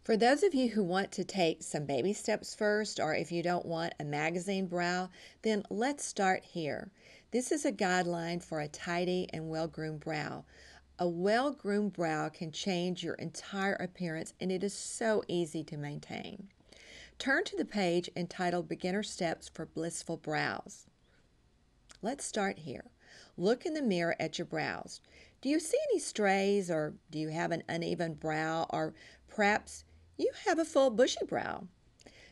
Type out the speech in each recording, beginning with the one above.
For those of you who want to take some baby steps first, or if you don't want a magazine brow, then let's start here. This is a guideline for a tidy and well-groomed brow. A well-groomed brow can change your entire appearance, and it is so easy to maintain. Turn to the page entitled Beginner Steps for Blissful Brows. Let's start here. Look in the mirror at your brows. Do you see any strays, or do you have an uneven brow, or perhaps you have a full bushy brow?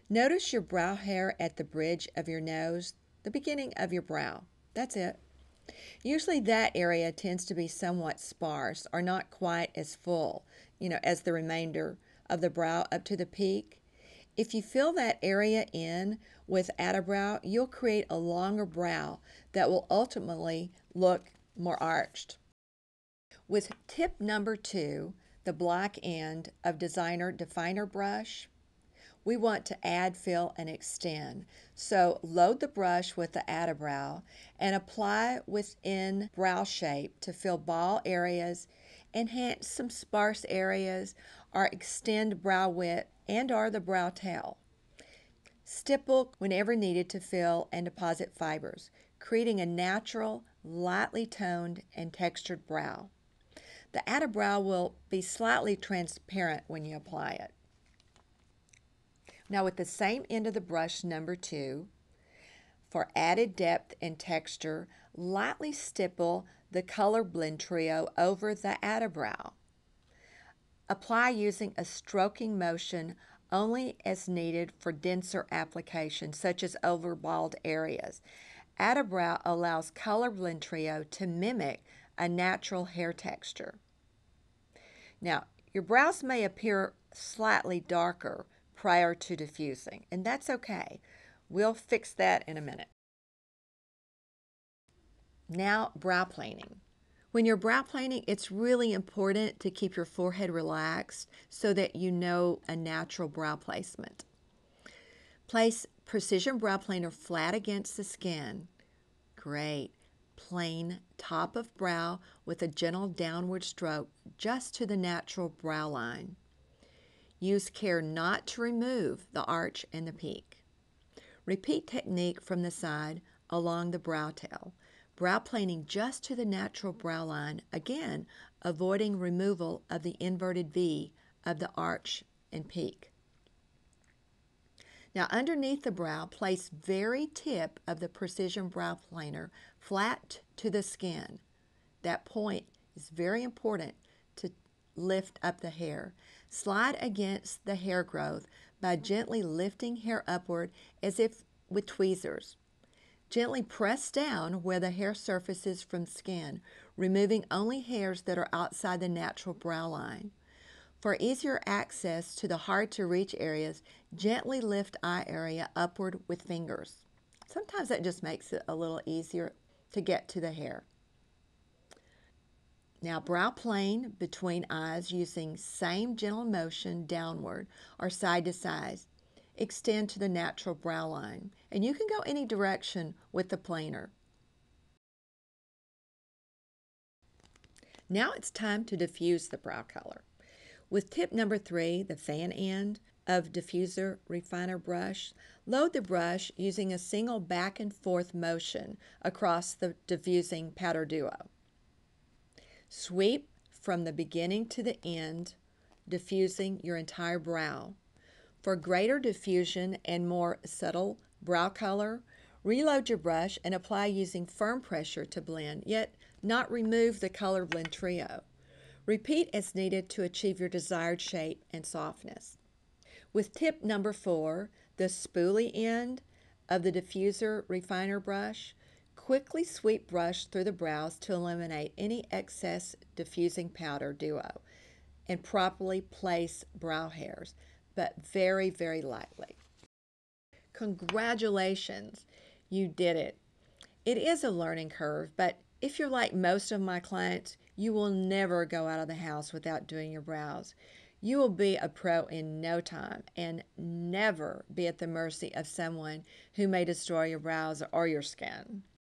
Notice your brow hair at the bridge of your nose, the beginning of your brow. That's it. Usually that area tends to be somewhat sparse or not quite as full, as the remainder of the brow up to the peak. If you fill that area in with a brow, you'll create a longer brow that will ultimately look more arched. With tip number 2, the black end of Designer Definer Brush, we want to add, fill, and extend. So load the brush with the Add-A-Brow and apply within brow shape to fill ball areas, enhance some sparse areas, or extend brow width and/or the brow tail. Stipple whenever needed to fill and deposit fibers, creating a natural, lightly toned and textured brow. The Add-A-Brow will be slightly transparent when you apply it. Now with the same end of the brush, number 2, for added depth and texture, lightly stipple the color blend trio over the Add-A-Brow. Apply using a stroking motion only as needed for denser application, such as over bald areas. Add-A-Brow allows color blend trio to mimic a natural hair texture. Now, your brows may appear slightly darker prior to diffusing, and that's okay. We'll fix that in a minute. Now, brow planing. When you're brow planing, it's really important to keep your forehead relaxed so that you know a natural brow placement. Place Precision Brow Planer flat against the skin. Great. Plane top of brow with a gentle downward stroke just to the natural brow line. Use care not to remove the arch and the peak. Repeat technique from the side along the brow tail. Brow planing just to the natural brow line, again avoiding removal of the inverted V of the arch and peak. Now underneath the brow, place very tip of the Precision Brow Planer flat to the skin. That point is very important to lift up the hair. Slide against the hair growth by gently lifting hair upward as if with tweezers. Gently press down where the hair surfaces from skin, removing only hairs that are outside the natural brow line. For easier access to the hard-to-reach areas, gently lift eye area upward with fingers. Sometimes that just makes it a little easier to get to the hair. Now brow plane between eyes using same gentle motion downward or side to side. Extend to the natural brow line, and you can go any direction with the planer. Now it's time to diffuse the brow color. With tip number 3, the fan end of Diffuser Refiner Brush, load the brush using a single back and forth motion across the diffusing powder duo. Sweep from the beginning to the end, diffusing your entire brow. For greater diffusion and more subtle brow color, reload your brush and apply using firm pressure to blend, yet not remove the color blend trio. Repeat as needed to achieve your desired shape and softness. With tip number 4, the spoolie end of the Diffuser Refiner Brush, quickly sweep brush through the brows to eliminate any excess diffusing powder duo and properly place brow hairs, but very, very lightly. Congratulations, you did it. It is a learning curve, but if you're like most of my clients, you will never go out of the house without doing your brows. You will be a pro in no time and never be at the mercy of someone who may destroy your brows or your skin.